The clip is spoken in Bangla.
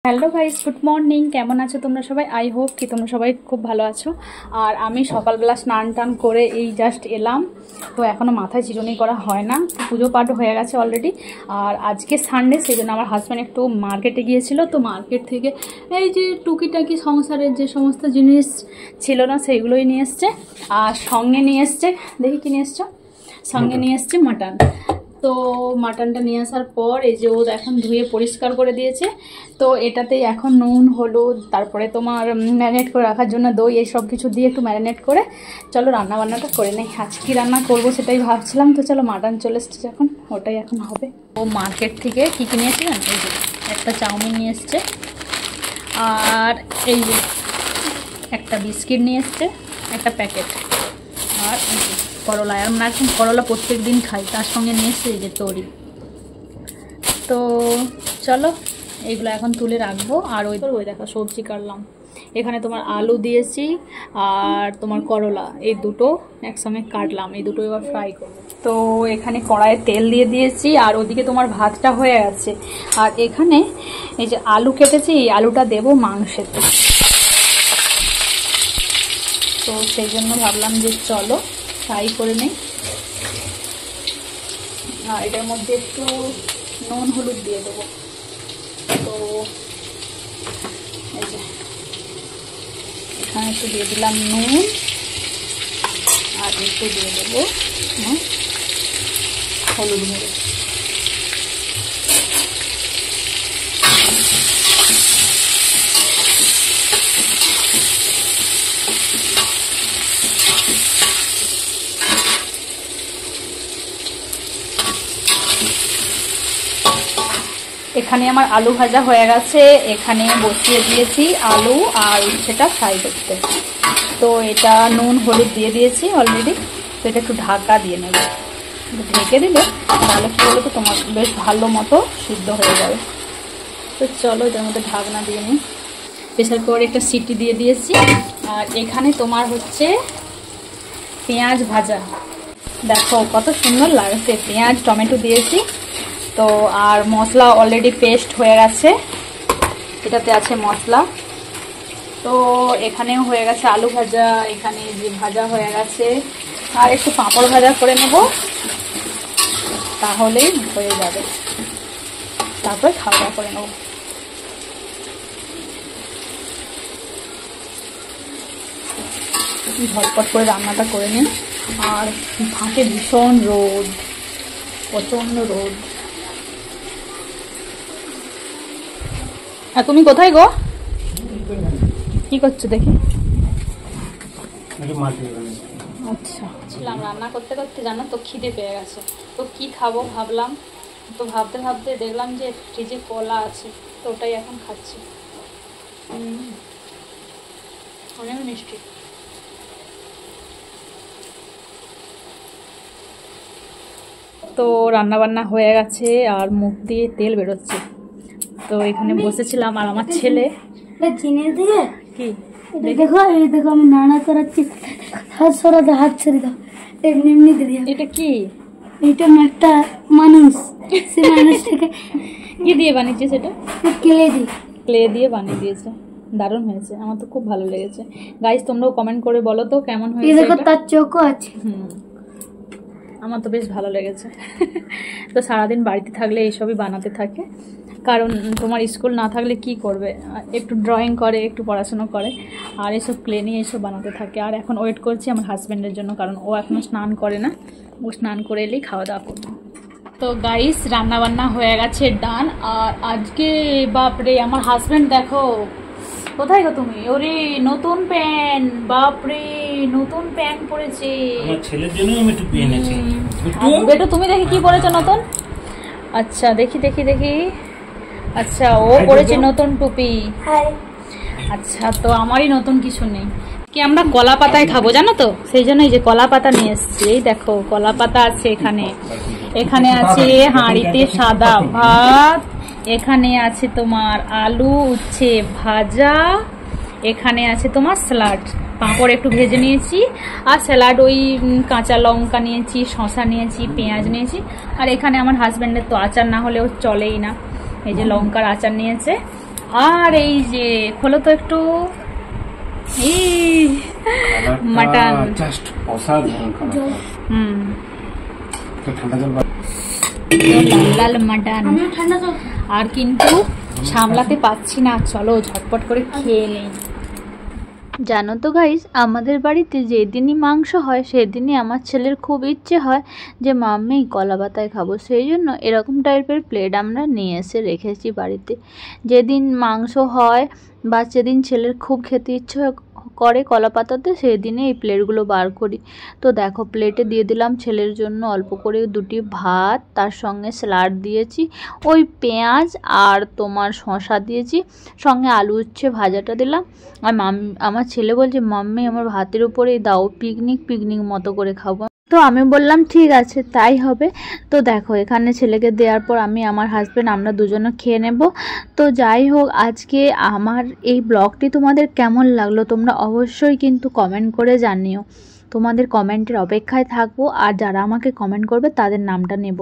Hello guys, good morning. কেমন আছো তোমরা সবাই? আই হোপ কি তোমরা সবাই খুব ভালো আছো। আর আমি সকালবেলা স্নান টান করে এই জাস্ট এলাম, তো এখনও মাথায় চিরুনি করা হয় না, পুজো পাঠও হয়ে গেছে অলরেডি। আর আজকে সানডে, সেই জন্য আমার হাজব্যান্ড একটু মার্কেটে গিয়েছিল, তো মার্কেট থেকে এই যে টুকিটাকি সংসারের যে সমস্ত জিনিস ছিল না সেইগুলোই নিয়ে এসছে। আর সঙ্গে নিয়ে এসছে, দেখি কি নিয়ে এসছো, সঙ্গে নিয়ে এসছে মাটন। তো মাটনটা নিয়ে আসার পর এই যে ও এখন ধুয়ে পরিষ্কার করে দিয়েছে। তো এটাতেই এখন নুন, হলুদ, তারপরে তোমার ম্যারিনেট করে রাখার জন্য দই, এই সব কিছু দিয়ে একটু ম্যারিনেট করে চলো রান্নাবান্নাটা করে নেই। আজ কী রান্না করবো সেটাই ভাবছিলাম। তো চলো, মাটন চলে এসছে এখন, ওটাই এখন হবে। ও মার্কেট থেকে কী কিনে এসেছিলেন, এই যে একটা চাউমিন নিয়ে এসছে, আর এই যে একটা বিস্কিট নিয়ে এসছে, একটা প্যাকেট, আর করলা। আমরা এখন করলা প্রত্যেক দিন খাই, তার সঙ্গে নিয়ে এসছে এই যে তরি। তো চলো এইগুলো এখন তুলে রাখবো। আর ওই দেখো সবজি কাটলাম, এখানে তোমার আলু দিয়েছি আর তোমার করলা, এই দুটো একসঙ্গে কাটলাম, এই দুটো এবার ফ্রাই করবো। তো এখানে কড়াইয়ে তেল দিয়ে দিয়েছি, আর ওদিকে তোমার ভাতটা হয়ে গেছে। আর এখানে এই যে আলু কেটেছি, এই আলুটা দেবো মাংসেতে। তো সেই জন্য ভাবলাম যে চলো ফ্রাই করে নেই। আর এটার মধ্যে একটু নুন হলুদ দিয়ে দেবো। তো এই যে এখানে একটু দিয়ে দিলাম নুন, আর একটু দিয়ে দেবো হলুদ গুঁড়ো। এখানে আমার আলু ভাজা হয়ে গেছে, এখানে বসিয়ে দিয়েছি আলু আর সেটা ফ্রাই করতে। তো এটা নুন হলুদ দিয়ে দিয়েছি অলরেডি। তো এটা একটু ঢাকা দিয়ে নেব, ঢেকে দিলে তাহলে কী বলো তো তোমার বেশ ভালো মতো সিদ্ধ হয়ে যাবে। তো চলো এটার মধ্যে ঢাকনা দিয়ে নিই। প্রেসার কুকারে একটা সিটি দিয়ে দিয়েছি। আর এখানে তোমার হচ্ছে পেঁয়াজ ভাজা, দেখো কত সুন্দর লাগছে, পেঁয়াজ টমেটো দিয়েছি। তো আর মশলা অলরেডি পেস্ট হয়ে গেছে, এটাতে আছে মশলা। তো এখানেও হয়ে গেছে আলু ভাজা, এখানে যে ভাজা হয়ে গেছে। আর একটু পাঁপড় ভাজা করে নেব, তাহলেই হয়ে যাবে। তারপর খাওয়া দাওয়া করে নেব। ঝটপট করে রান্নাটা করে নিন। আর ফাঁকে ভীষণ রোদ, প্রচণ্ড রোদ। আর তুমি কোথায় গো, কি করছো দেখি? আচ্ছা, ছিলাম রান্না করতে করতে, জানো তো খিদে পেয়ে গেছে। তো কি খাবো ভাবলাম, তো ভাবতে ভাবতে দেখলাম যে ফ্রিজে কলা আছে, তো ওটাই এখন খাচ্ছি। অনেক মিষ্টি। তো রান্নাবান্না হয়ে গেছে, আর মুখ দিয়ে তেল বেরোচ্ছে। তো এখানে বসেছিলাম, আর আমার ছেলে চিনে দিয়ে কি দেখো, এই দেখো আমি নানা করাচ্ছি, হাত সরাতে হাত ছেড়ে দাও, এমনি এমনি দিয়ে। এটা কি? এটা একটা মানুষ, সে মানুষটাকে কি দিয়ে বানিয়েছে? সেটা ক্লে দিয়ে বানিয়ে দিয়েছে। দারুণ হয়েছে, আমার তো খুব ভালো লেগেছে। গাইস, তোমরাও কমেন্ট করে বলো তো কেমন হয়েছে। দেখো তার চোখও আছে। আমার তো বেশ ভালো লেগেছে। তো সারাদিন বাড়িতে থাকলে এইসবই বানাতে থাকে, কারণ তোমার স্কুল না থাকলে কি করবে, একটু ড্রয়িং করে, একটু পড়াশুনো করে, আর এসব ক্লে নিয়ে এসব বানাতে থাকে। আর এখন ওয়েট করছি আমার হাজব্যান্ডের জন্য, কারণ ও এখনও স্নান করে না, ও স্নান করে এলেই খাওয়া দাওয়া করবে। তো গাইস, রান্নাবান্না হয়ে গেছে, ডান। আর আজকে বাপরে আমার হাজব্যান্ড দেখো, কোথায় গো তুমি? ওরে নতুন প্যান্ট, বাপরে নতুন প্যান্ট পরেছে। আমার ছেলের জন্য আমি একটু পেয়ে এনেছি। বেটু তুমি দেখি কি পরেছো নতুন? আচ্ছা দেখি দেখি দেখি। আচ্ছা, ও পরেছে নতুন টুপি। আচ্ছা, তো আমারই নতুন কিছু নেই। কি আমরা কলা পাতায় খাবো জানো তো, সেই জন্য এই যে কলা পাতা নিয়ে এসছি। এই দেখো কলা পাতা আছে এখানে, এখানে আছে হাঁড়িতে সাদা ভাত, এখানে আছে তোমার আলু উচ্ছে ভাজা, এখানে আছে তোমার স্যালাড, পাঁপড় একটু ভেজে নিয়েছি, আর স্যালাড ওই কাঁচা লঙ্কা নিয়েছি, শসা নিয়েছি, পেঁয়াজ নিয়েছি। আর এখানে আমার হাজব্যান্ডের তো আচার না হলেও চলেই না, এই যে লঙ্কার আচার নিয়েছে। আর এই যে খোলো তো একটু, এই মাটন জাস্ট অসাধারণ খাবার। ঠান্ডা জল লাল লাল মাটন। আমিও ঠান্ডা তো আর কিন্তু সামলাতে পাচ্ছি না, চলো ঝটপট করে খেয়ে নেই। জানো তো গাইস, আমাদের বাড়িতে যেদিনই মাংস হয় সেদিনই আমার ছেলের খুব ইচ্ছে হয় যে মাম্মি কলা পাতায় খাবো, সেই জন্য এরকম টাইপের প্লেট আমরা নিয়ে এসে রেখেছি বাড়িতে। যেদিন মাংস হয় বা যেদিন ছেলের খুব খেতে ইচ্ছে করে কলা পাতাতে, সেই দিনে এই প্লেটগুলো বার করি। তো দেখো প্লেটে দিয়ে দিলাম ছেলের জন্য অল্প করে 2টি ভাত, তার সঙ্গে স্যালাড দিয়েছি, ওই পেঁয়াজ আর তোমার শসা দিয়েছি, সঙ্গে আলু উচ্ছে ভাজাটা দিলাম। আর আমার ছেলে বলছে মাম্মি আমার ভাতের উপরেই দাও, পিকনিক পিকনিক মতো করে খাবো। তো আমি বললাম ঠিক আছে তাই হবে। তো দেখো এখানে ছেলেকে দেওয়ার পর আমি আমার হাজব্যান্ড আমরা দুজনে খেয়ে নেব। তো যাই হোক, আজকে আমার এই ব্লগটি তোমাদের কেমন লাগলো তোমরা অবশ্যই কিন্তু কমেন্ট করে জানিও। তোমাদের কমেন্টের অপেক্ষায় থাকবো, আর যারা আমাকে কমেন্ট করবে তাদের নামটা নেব।